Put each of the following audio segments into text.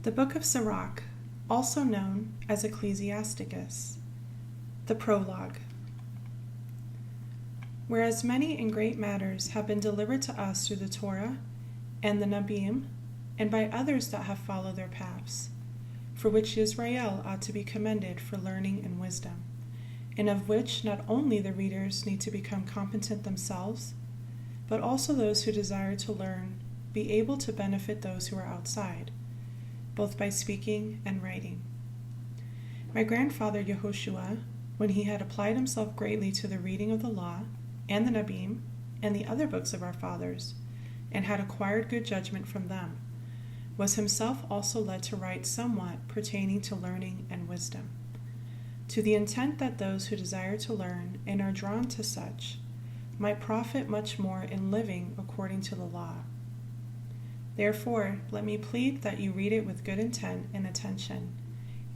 The Book of Sirach, also known as Ecclesiasticus. The Prologue. Whereas many and great matters have been delivered to us through the Torah and the Nabim, and by others that have followed their paths, for which Israel ought to be commended for learning and wisdom, and of which not only the readers need to become competent themselves, but also those who desire to learn be able to benefit those who are outside, both by speaking and writing. My grandfather Yehoshua, when he had applied himself greatly to the reading of the law and the Nabim and the other books of our fathers, and had acquired good judgment from them, was himself also led to write somewhat pertaining to learning and wisdom, to the intent that those who desire to learn and are drawn to such might profit much more in living according to the law. Therefore, let me plead that you read it with good intent and attention,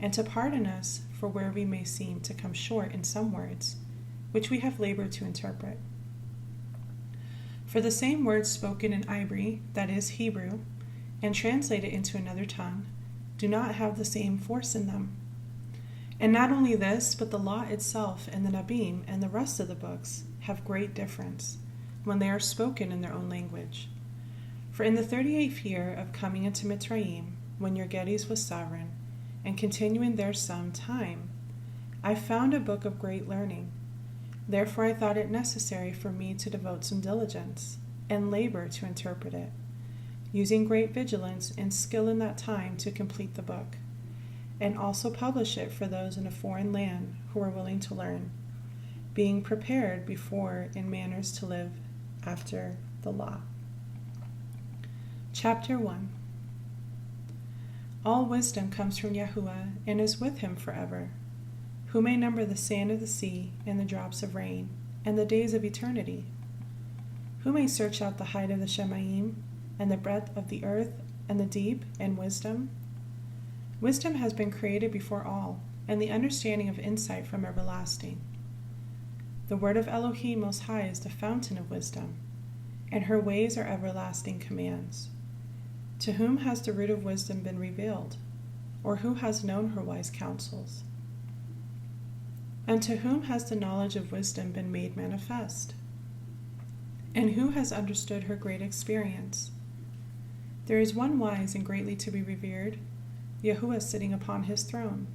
and to pardon us for where we may seem to come short in some words, which we have labored to interpret. For the same words spoken in Ibri, that is Hebrew, and translated into another tongue, do not have the same force in them. And not only this, but the law itself and the Nabim and the rest of the books have great difference when they are spoken in their own language. For in the 38th year of coming into Mitzrayim, when Yergedes was sovereign, and continuing there some time, I found a book of great learning. Therefore I thought it necessary for me to devote some diligence and labor to interpret it, using great vigilance and skill in that time to complete the book, and also publish it for those in a foreign land who are willing to learn, being prepared before in manners to live after the law. Chapter 1. All wisdom comes from Yahuwah and is with him forever. Who may number the sand of the sea and the drops of rain and the days of eternity? Who may search out the height of the Shemayim and the breadth of the earth and the deep and wisdom? Wisdom has been created before all, and the understanding of insight from everlasting. The word of Elohim Most High is the fountain of wisdom, and her ways are everlasting commands. To whom has the root of wisdom been revealed, or who has known her wise counsels? And to whom has the knowledge of wisdom been made manifest? And who has understood her great experience? There is one wise and greatly to be revered, Yahuwah sitting upon his throne.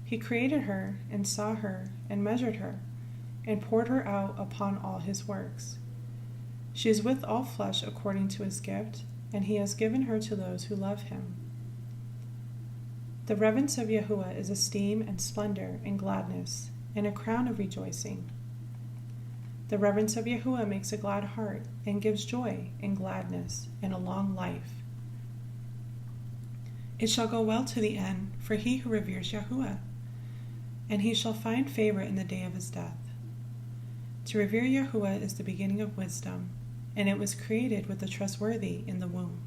He created her, and saw her, and measured her, and poured her out upon all his works. She is with all flesh according to his gift, and he has given her to those who love him. The reverence of Yahuwah is esteem and splendor and gladness, and a crown of rejoicing. The reverence of Yahuwah makes a glad heart, and gives joy and gladness and a long life. It shall go well to the end for he who reveres Yahuwah, and he shall find favor in the day of his death. To revere Yahuwah is the beginning of wisdom, and it was created with the trustworthy in the womb.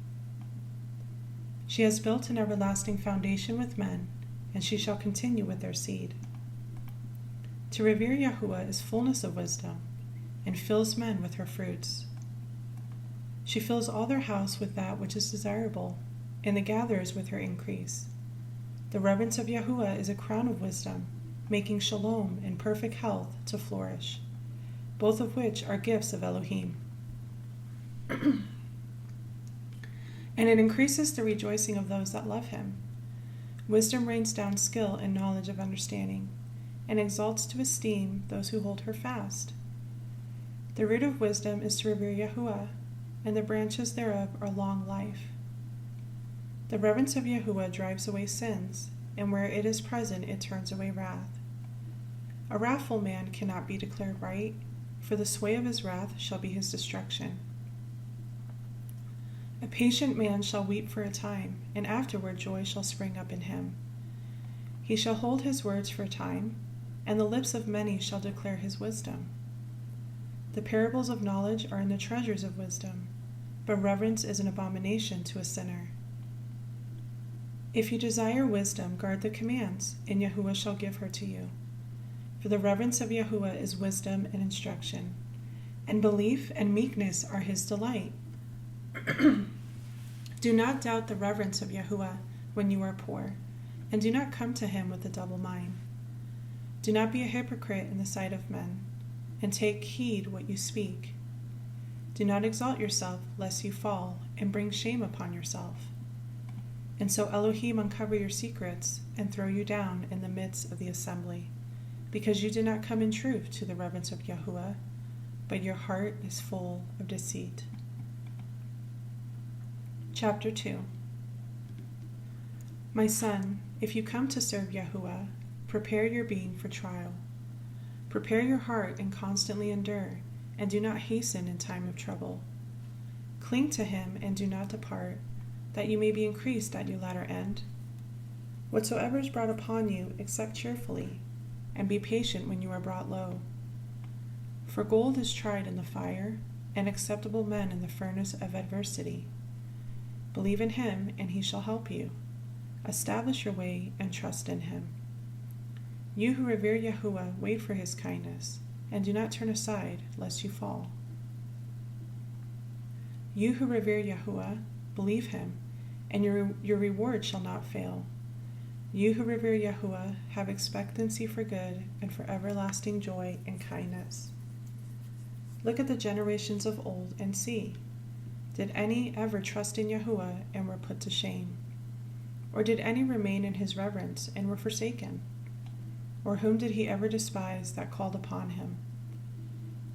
She has built an everlasting foundation with men, and she shall continue with their seed. To revere Yahuwah is fullness of wisdom, and fills men with her fruits. She fills all their house with that which is desirable, and the gatherers with her increase. The reverence of Yahuwah is a crown of wisdom, making shalom and perfect health to flourish, both of which are gifts of Elohim. And it increases the rejoicing of those that love him. Wisdom rains down skill and knowledge of understanding, and exalts to esteem those who hold her fast. The root of wisdom is to revere Yahuwah, and the branches thereof are long life. The reverence of Yahuwah drives away sins, and where it is present it turns away wrath. A wrathful man cannot be declared right, for the sway of his wrath shall be his destruction. A patient man shall weep for a time, and afterward joy shall spring up in him. He shall hold his words for a time, and the lips of many shall declare his wisdom. The parables of knowledge are in the treasures of wisdom, but reverence is an abomination to a sinner. If you desire wisdom, guard the commands, and Yahuwah shall give her to you. For the reverence of Yahuwah is wisdom and instruction, and belief and meekness are his delight. Do not doubt the reverence of Yahuwah, when you are poor, and do not come to him with a double mind. Do not be a hypocrite in the sight of men, and take heed what you speak. Do not exalt yourself, lest you fall, and bring shame upon yourself. And so Elohim uncover your secrets, and throw you down in the midst of the assembly, because you did not come in truth to the reverence of Yahuwah, but your heart is full of deceit. Chapter 2. My son, if you come to serve Yahuwah, prepare your being for trial. Prepare your heart and constantly endure, and do not hasten in time of trouble. Cling to him and do not depart, that you may be increased at your latter end. Whatsoever is brought upon you, accept cheerfully, and be patient when you are brought low. For gold is tried in the fire, and acceptable men in the furnace of adversity. Believe in him, and he shall help you. Establish your way and trust in him. You who revere Yahuwah, wait for his kindness, and do not turn aside, lest you fall. You who revere Yahuwah, believe him, and your reward shall not fail. You who revere Yahuwah, have expectancy for good and for everlasting joy and kindness. Look at the generations of old and see. Did any ever trust in Yahuwah and were put to shame? Or did any remain in his reverence and were forsaken? Or whom did he ever despise that called upon him?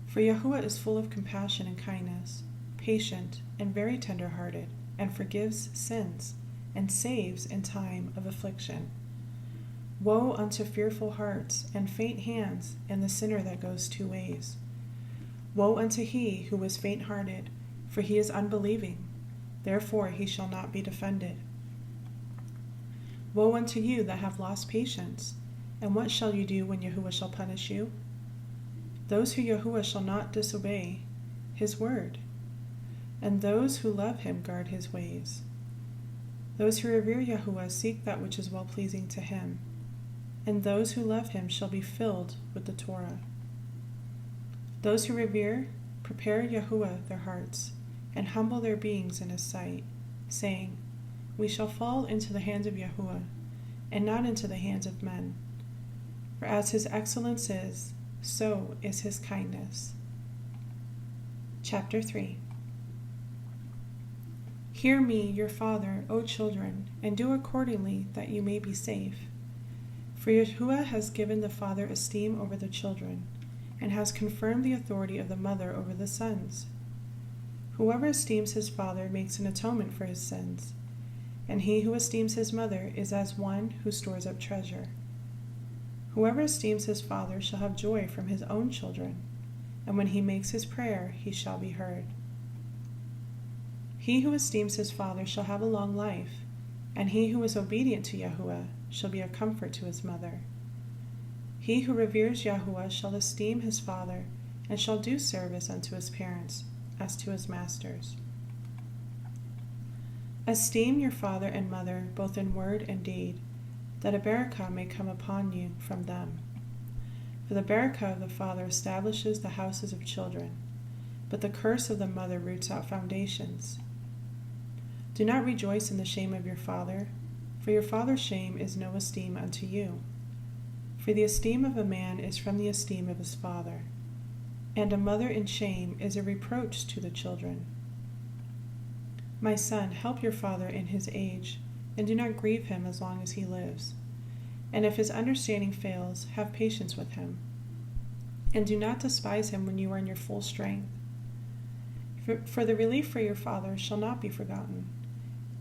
For Yahuwah is full of compassion and kindness, patient and very tender-hearted, and forgives sins, and saves in time of affliction. Woe unto fearful hearts and faint hands, and the sinner that goes two ways. Woe unto he who is faint-hearted, for he is unbelieving, therefore he shall not be defended. Woe unto you that have lost patience, and what shall you do when Yahuwah shall punish you? Those who Yahuwah shall not disobey his word, and those who love him guard his ways. Those who revere Yahuwah seek that which is well-pleasing to him, and those who love him shall be filled with the Torah. Those who revere prepare Yahuwah their hearts, and humble their beings in his sight, saying, We shall fall into the hands of Yahuwah, and not into the hands of men. For as his excellence is, so is his kindness. Chapter 3. Hear me, your father, O children, and do accordingly, that you may be safe. For Yahuwah has given the father esteem over the children, and has confirmed the authority of the mother over the sons. Whoever esteems his father makes an atonement for his sins, and he who esteems his mother is as one who stores up treasure. Whoever esteems his father shall have joy from his own children, and when he makes his prayer, he shall be heard. He who esteems his father shall have a long life, and he who is obedient to Yahuwah shall be a comfort to his mother. He who reveres Yahuwah shall esteem his father, and shall do service unto his parents, as to his masters. Esteem your father and mother, both in word and deed, that a barakah may come upon you from them. For the barakah of the father establishes the houses of children, but the curse of the mother roots out foundations. Do not rejoice in the shame of your father, for your father's shame is no esteem unto you. For the esteem of a man is from the esteem of his father, and a mother in shame is a reproach to the children. My son, help your father in his age, and do not grieve him as long as he lives. And if his understanding fails, have patience with him. And do not despise him when you are in your full strength. For the relief for your father shall not be forgotten,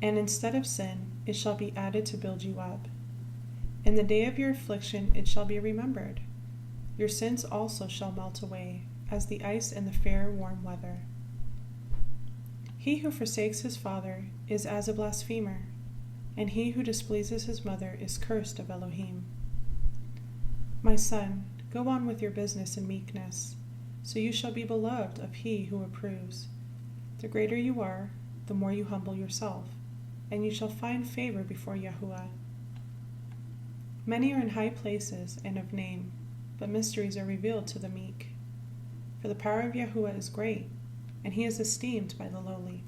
and instead of sin, it shall be added to build you up. In the day of your affliction it shall be remembered. Your sins also shall melt away, as the ice in the fair warm weather. He who forsakes his father is as a blasphemer, and he who displeases his mother is cursed of Elohim. My son, go on with your business in meekness, so you shall be beloved of he who approves. The greater you are, the more you humble yourself, and you shall find favor before Yahuwah. Many are in high places and of name, but mysteries are revealed to the meek. For the power of Yahuwah is great, and he is esteemed by the lowly.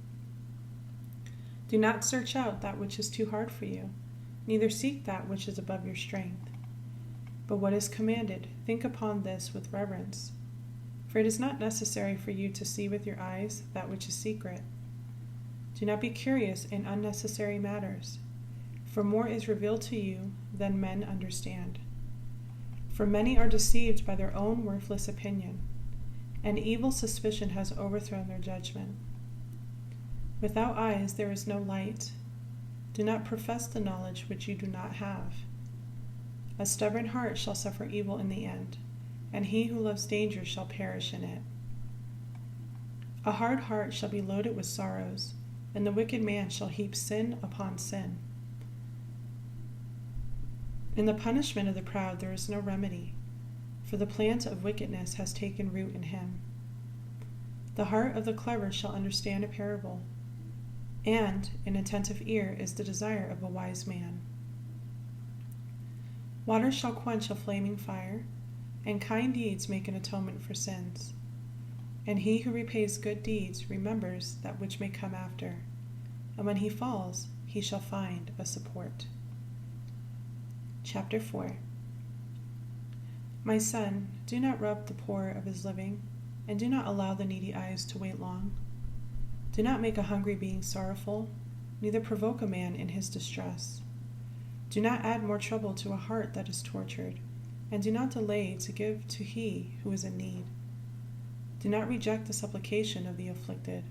Do not search out that which is too hard for you, neither seek that which is above your strength. But what is commanded, think upon this with reverence. For it is not necessary for you to see with your eyes that which is secret. Do not be curious in unnecessary matters, for more is revealed to you than men understand. For many are deceived by their own worthless opinion, and evil suspicion has overthrown their judgment. Without eyes there is no light. Do not profess the knowledge which you do not have. A stubborn heart shall suffer evil in the end, and he who loves danger shall perish in it. A hard heart shall be loaded with sorrows, and the wicked man shall heap sin upon sin. In the punishment of the proud there is no remedy, for the plant of wickedness has taken root in him. The heart of the clever shall understand a parable, and an attentive ear is the desire of a wise man. Water shall quench a flaming fire, and kind deeds make an atonement for sins. And he who repays good deeds remembers that which may come after, and when he falls, he shall find a support. Chapter 4. My son, do not rob the poor of his living, and do not allow the needy eyes to wait long. Do not make a hungry being sorrowful, neither provoke a man in his distress. Do not add more trouble to a heart that is tortured, and do not delay to give to he who is in need. Do not reject the supplication of the afflicted,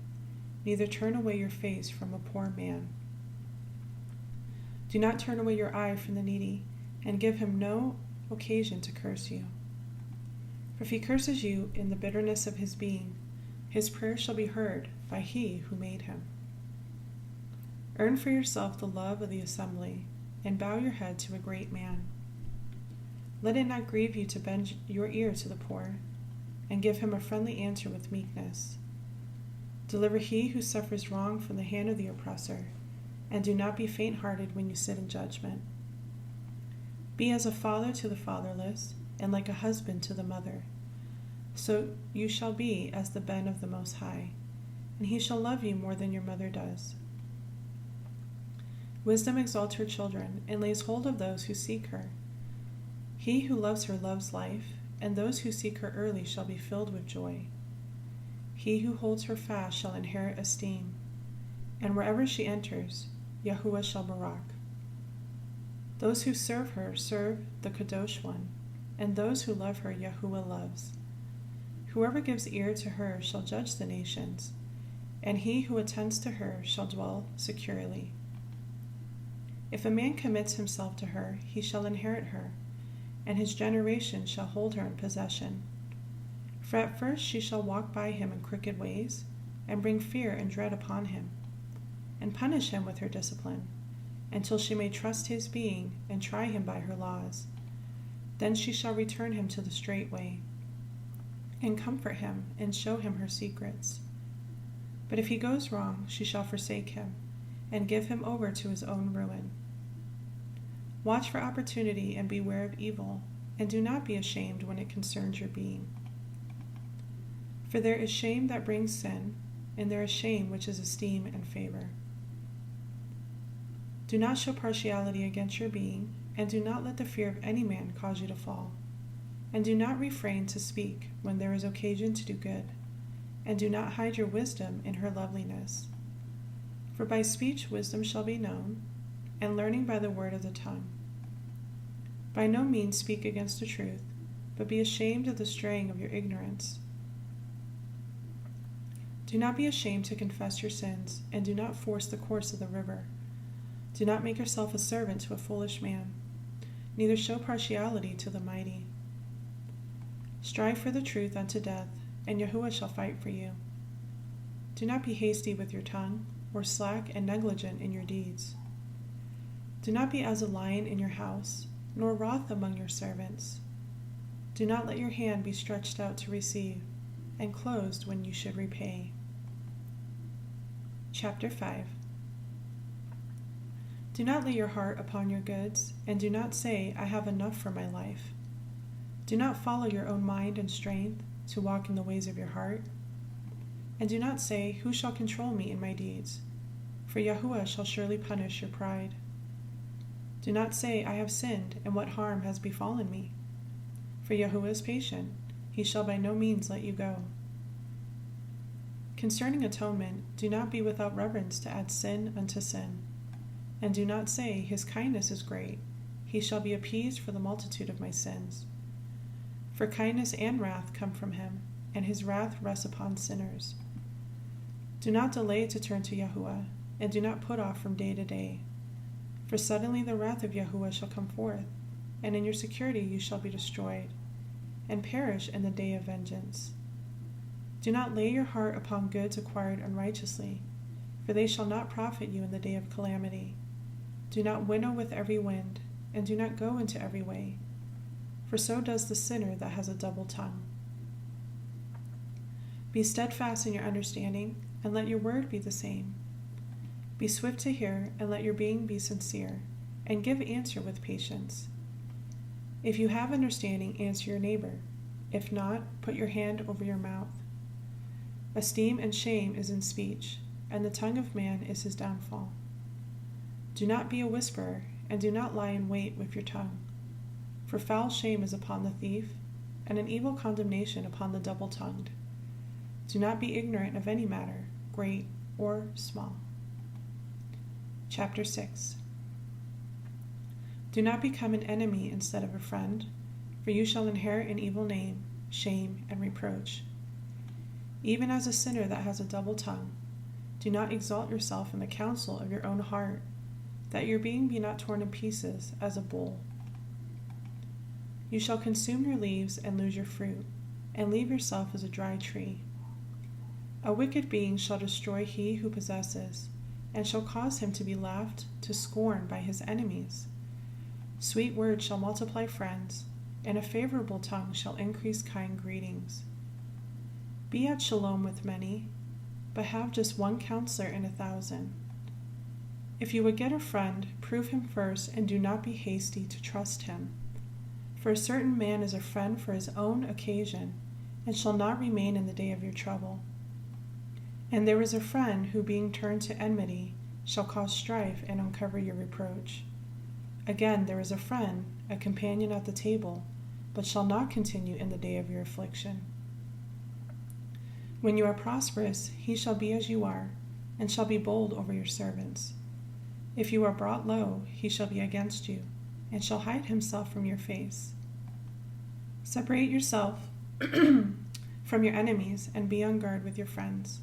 neither turn away your face from a poor man. Do not turn away your eye from the needy, and give him no occasion to curse you. For if he curses you in the bitterness of his being, his prayer shall be heard by he who made him. Earn for yourself the love of the assembly, and bow your head to a great man. Let it not grieve you to bend your ear to the poor, and give him a friendly answer with meekness. Deliver he who suffers wrong from the hand of the oppressor, and do not be faint-hearted when you sit in judgment. Be as a father to the fatherless, and like a husband to the mother. So you shall be as the Ben of the Most High, and he shall love you more than your mother does. Wisdom exalts her children, and lays hold of those who seek her. He who loves her loves life, and those who seek her early shall be filled with joy. He who holds her fast shall inherit esteem, and wherever she enters, Yahuwah shall barak. Those who serve her serve the Kadosh One, and those who love her Yahuwah loves. Whoever gives ear to her shall judge the nations, and he who attends to her shall dwell securely. If a man commits himself to her, he shall inherit her, and his generation shall hold her in possession. For at first she shall walk by him in crooked ways, and bring fear and dread upon him, and punish him with her discipline, until she may trust his being and try him by her laws. Then she shall return him to the straight way, and comfort him, and show him her secrets. But if he goes wrong, she shall forsake him, and give him over to his own ruin. Watch for opportunity and beware of evil, and do not be ashamed when it concerns your being. For there is shame that brings sin, and there is shame which is esteem and favor. Do not show partiality against your being, and do not let the fear of any man cause you to fall. And do not refrain to speak when there is occasion to do good, and do not hide your wisdom in her loveliness. For by speech wisdom shall be known, and learning by the word of the tongue. By no means speak against the truth, but be ashamed of the straying of your ignorance. Do not be ashamed to confess your sins, and do not force the course of the river. Do not make yourself a servant to a foolish man, neither show partiality to the mighty. Strive for the truth unto death, and Yahuwah shall fight for you. Do not be hasty with your tongue, or slack and negligent in your deeds. Do not be as a lion in your house, nor wroth among your servants. Do not let your hand be stretched out to receive, and closed when you should repay. Chapter 5. Do not lay your heart upon your goods, and do not say, I have enough for my life. Do not follow your own mind and strength, to walk in the ways of your heart. And do not say, who shall control me in my deeds? for Yahuwah shall surely punish your pride. Do not say, I have sinned, and what harm has befallen me? For Yahuwah is patient, he shall by no means let you go. Concerning atonement, do not be without reverence to add sin unto sin. And do not say, his kindness is great, he shall be appeased for the multitude of my sins. For kindness and wrath come from him, and his wrath rests upon sinners. Do not delay to turn to Yahuwah, and do not put off from day to day. For suddenly the wrath of Yahuwah shall come forth, and in your security you shall be destroyed, and perish in the day of vengeance. Do not lay your heart upon goods acquired unrighteously, for they shall not profit you in the day of calamity. Do not winnow with every wind, and do not go into every way, for so does the sinner that has a double tongue. Be steadfast in your understanding, and let your word be the same. Be swift to hear, and let your being be sincere, and give answer with patience. If you have understanding, answer your neighbor. If not, put your hand over your mouth. Esteem and shame is in speech, and the tongue of man is his downfall. Do not be a whisperer, and do not lie in wait with your tongue. For foul shame is upon the thief, and an evil condemnation upon the double-tongued. Do not be ignorant of any matter, great or small. Chapter 6. Do not become an enemy instead of a friend, for you shall inherit an evil name, shame, and reproach. Even as a sinner that has a double tongue, do not exalt yourself in the counsel of your own heart, that your being be not torn in pieces as a bull. You shall consume your leaves and lose your fruit, and leave yourself as a dry tree. A wicked being shall destroy he who possesses, and shall cause him to be laughed to scorn by his enemies. Sweet words shall multiply friends, and a favorable tongue shall increase kind greetings. Be at shalom with many, but have just one counselor in 1,000. If you would get a friend, prove him first, and do not be hasty to trust him. For a certain man is a friend for his own occasion, and shall not remain in the day of your trouble. And there is a friend who, being turned to enmity, shall cause strife and uncover your reproach. Again, there is a friend, a companion at the table, but shall not continue in the day of your affliction. When you are prosperous, he shall be as you are, and shall be bold over your servants. If you are brought low, he shall be against you, and shall hide himself from your face. Separate yourself from your enemies, and be on guard with your friends.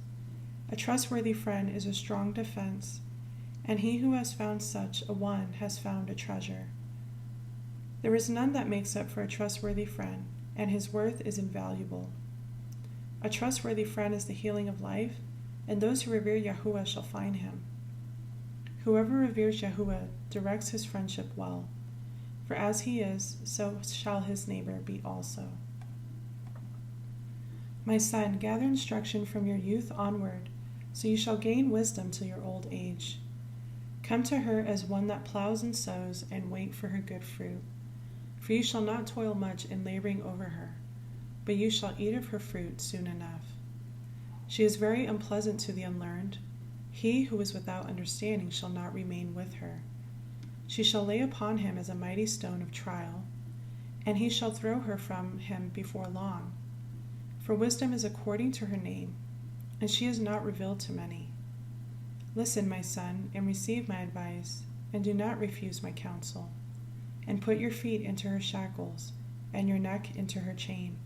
A trustworthy friend is a strong defense, and he who has found such a one has found a treasure. There is none that makes up for a trustworthy friend, and his worth is invaluable. A trustworthy friend is the healing of life, and those who revere Yahuwah shall find him. Whoever reveres Yahuwah directs his friendship well, for as he is, so shall his neighbor be also. My son, gather instruction from your youth onward, so you shall gain wisdom till your old age. Come to her as one that plows and sows, and wait for her good fruit. For you shall not toil much in laboring over her, but you shall eat of her fruit soon enough. She is very unpleasant to the unlearned. He who is without understanding shall not remain with her. She shall lay upon him as a mighty stone of trial, and he shall throw her from him before long. For wisdom is according to her name, and she is not revealed to many. Listen, my son, and receive my advice, and do not refuse my counsel. And put your feet into her shackles, and your neck into her chain.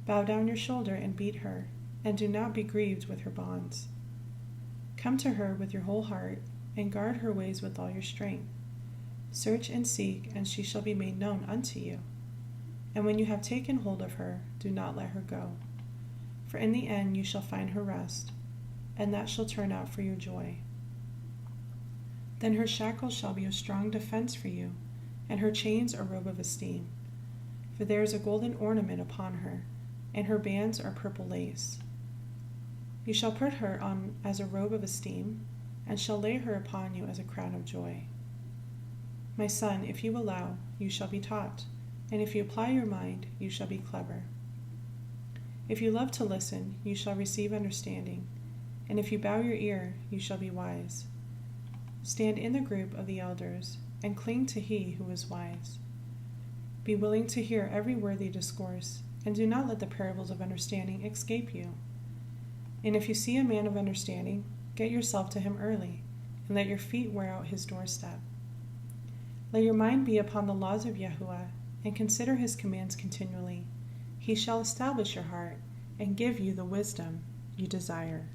Bow down your shoulder and beat her, and do not be grieved with her bonds. Come to her with your whole heart, and guard her ways with all your strength. Search and seek, and she shall be made known unto you. And when you have taken hold of her, do not let her go. For in the end you shall find her rest, and that shall turn out for your joy. Then her shackles shall be a strong defense for you, and her chains a robe of esteem. For there is a golden ornament upon her, and her bands are purple lace. You shall put her on as a robe of esteem, and shall lay her upon you as a crown of joy. My son, if you allow, you shall be taught, and if you apply your mind, you shall be clever. If you love to listen, you shall receive understanding, and if you bow your ear, you shall be wise. Stand in the group of the elders, and cling to he who is wise. Be willing to hear every worthy discourse, and do not let the parables of understanding escape you. And if you see a man of understanding, get yourself to him early, and let your feet wear out his doorstep. Let your mind be upon the laws of Yahuwah, and consider his commands continually. He shall establish your heart, and give you the wisdom you desire.